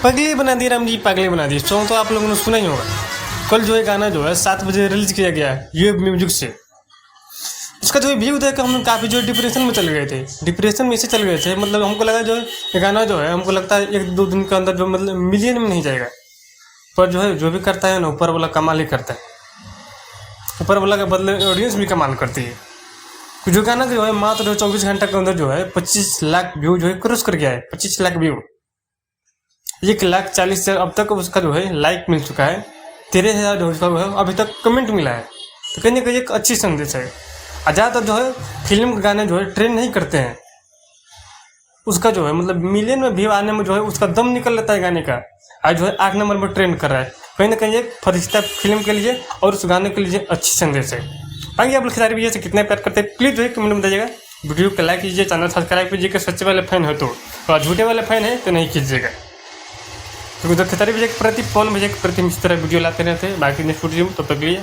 पगली बना दी राम जी, पागली बना दी। सॉन्ग तो आप लोगों ने सुना ही होगा। कल जो है गाना जो है 7 बजे रिलीज किया गया ये म्यूजिक से। उसका जो है व्यू देख कर हम काफ़ी जो है डिप्रेशन में चले गए थे। डिप्रेशन में इसे चल गए थे, मतलब हमको लगा जो है ये गाना जो है, हमको लगता है 1-2 दिन के अंदर जो मतलब मिलियन में नहीं जाएगा। पर जो है जो भी करता है ना, ऊपर वाला कमाल ही करता है। ऊपर वाला के बदले ऑडियंस भी कमाल करती है। जो गाना जो है मात्र जो 24 घंटे के अंदर जो है 25 लाख व्यू जो है क्रॉस कर गया है। 25 लाख व्यू, 1,40,000 अब तक उसका जो है लाइक मिल चुका है। 13,000 जो उसका है अभी तक कमेंट मिला है। तो कहीं ना कहीं एक अच्छी संदेश है। ज़्यादातर जो है फिल्म के गाने जो है ट्रेंड नहीं करते हैं। उसका जो है मतलब मिलियन में व्यू आने में जो है उसका दम निकल लेता है गाने का। आज जो है 8 नंबर पर ट्रेंड कर रहा है। कहीं ना कहीं एक फरिश्ता फिल्म के लिए और उस गाने के लिए अच्छी संदेश है। बाकी आप लोग खिलाड़ी भैया से कितने प्यार करते हैं प्लीज़ जो है कमेंट में बताइएगा। वीडियो को लाइक कीजिए, चैनल सब्सक्राइब कीजिएगा। सच्चे वाले फैन हो तो, और झूठे वाले फैन है तो नहीं कीजिएगा। तो उधर खिलाड़ी भैया के प्रति, पवन भैया के प्रति इस तरह वीडियो लाते रहते हैं। बाकी नेक्स्ट वीडियो में तब तक के लिए